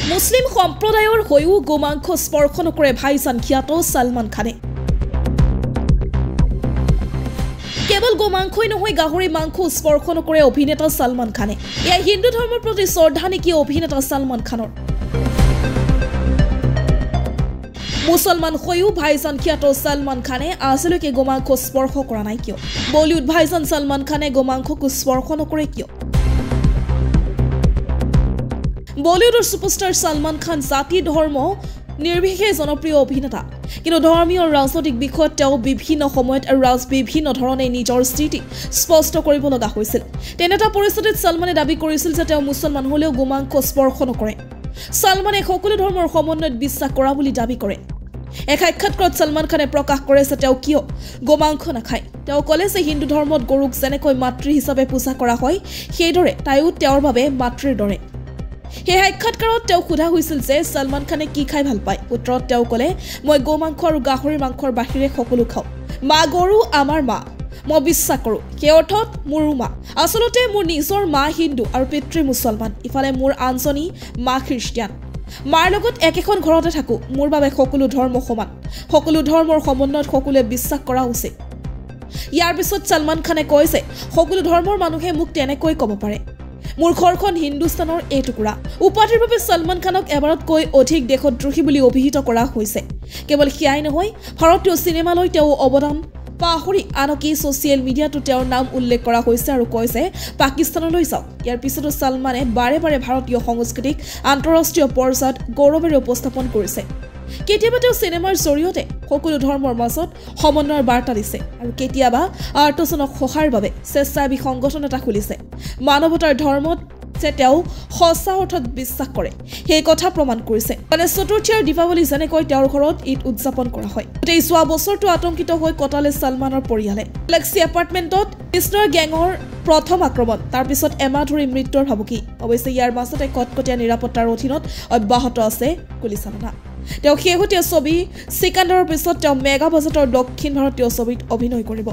মুছলিম সম্প্ৰদায়ৰ হৈও গোমাংস স্পৰ্শ নকৰে ভাইজান খ্যাত সলমান খানে কেৱল গোমাংসই নহয় গাহৰি মাংস স্পৰ্শ নকৰে অভিনেতা সলমান খানে এই হিন্দু ধৰ্মৰ প্ৰতি শ্ৰদ্ধা নেকি অভিনেতা সলমান খানৰ মুছলমান হৈও ভাইজান খ্যাত সলমান খানে আজিলৈকে গোমাংস স্পৰ্শ কৰা নাই কিয় বলিউড ভাইজান সলমান খানে গোমাংসক স্পৰ্শ নকৰে কিয় বলিউডৰ সুপাৰস্টাৰ সলমান খান জাতি ধৰ্ম নিৰ্বিশেষে জনপ্ৰিয় অভিনেতা কিন্তু ধৰ্মীয় ৰাজনৈতিক বিষয়ত তেওঁ বিভিন্ন সময়ত আৰু বিভিন্ন ধৰণে নিজৰ স্থিতি স্পষ্ট কৰিব লগা হৈছিল তেনে এটা পৰিস্থিতিত সলমানে দাবী কৰিছিল যে তেওঁ মুছলমান হ'লেও গোমাংস স্পৰ্শ নকৰে সলমানে সকলো ধৰ্মৰ সমন্বয়ত বিশ্বাস কৰা বুলি দাবী কৰে এক সাক্ষাৎকাৰত সলমান খানে প্ৰকাশ কৰে যে তেওঁ কিয় গোমাংস নাখায় তেওঁ ক'লে যে হিন্দু ধৰ্মত গৰুক যেনেকৈ মাতৃ হিচাপে পূজা কৰা হয় সেইদৰে তাইও তেওঁৰ বাবে মাতৃৰ দৰে এই সাক্ষাৎকাৰত তেওঁ সোধা হৈছিল যে সলমান খানে কি খাই ভাল পায় উত্তৰত তেওঁ ক'লে মই গোমাংস আৰু গাহৰি মাংসৰ বাহিৰে সকলো খাওঁ মা গৰু আমাৰ মা মই বিশ্বাস কৰোঁ সেই অৰ্থত মোৰো মা আচলতে মোৰ নিজৰ মা হিন্দু আৰু পিতৃ মুছলমান ইফালে মোৰ আনজনী মা খ্ৰীষ্টিয়ান মাৰ লগত একেখন ঘৰতে থাকোঁ মোৰ বাবে সকলো ধৰ্ম সমান সকলো ধৰ্মৰ সমন্বয়ত সকলোৱে বিশ্বাস কৰা উচিত ইয়াৰ পিছত সলমান খানে কয় যে সকলো ধৰ্মৰ মানুহে মোক তেনেকৈ ক'ব পাৰে মোৰ ঘৰখন হিন্দুস্তানৰ এই টুকুৰা উপাধিৰ বাবে সলমান খানক এবাৰতকৈ অধিক দেশদ্ৰোহী বুলি অভিহিত কৰা হৈছে কেৱল সেয়াই নহয় ভাৰতীয় চিনেমালৈ তেওঁ অৱদান পাহৰি আনকি ছ'চিয়েল মিডিয়াতো তেওঁৰ নাম উল্লেখ কৰা হৈছে আৰু কৈছে পাকিস্তানলৈ যাওক ইয়াৰ পিছতো সলমানে বাৰে বাৰে ভাৰতীয় সংস্কৃতিক আন্তঃৰাষ্ট্ৰীয় পৰ্যায়ত গৌৰৱেৰে উপস্থাপন কৰিছে কেতিয়াবা তেওঁ চিনেমাৰ জৰিয়তে সকলো ধৰ্মৰ মাজত সমন্বয়ৰ বাৰ্তা দিছে আৰু কেতিয়াবা আৰ্তজনক সহায়ৰ বাবে স্বেচ্ছাসেৱী সংগঠন এটা খুলিছে মানৱতাৰ ধৰ্মত যে তেওঁ সঁচা অৰ্থত বিশ্বাস কৰে সেই কথা প্ৰমাণ কৰিছে গণেশ চতুৰ্থী আৰু দীপাৱলী যেনেকৈ তেওঁৰ ঘৰত ঈদ উদযাপন কৰা হয় গোটেই যোৱা বছৰটো আতংকিত হৈ কটালে সলমানৰ পৰিয়ালে গেলেক্সি এপাৰ্টমেণ্টত কৃষ্ণৰ গেঙৰ প্ৰথম আক্ৰমণ তাৰপিছত এমাহ ধৰি মৃত্যুৰ ভাবুকি অৱশ্যে ইয়াৰ মাজতে কটকটীয়া নিৰাপত্তাৰ অধীনত অব্যাহত আছে গুলীচালনা তেওঁ শেহতীয়া ছবি চিকান্দাৰৰ পিছত তেওঁ মেগা বাজেটৰ দক্ষিণ ভাৰতীয় ছবিত অভিনয় কৰিব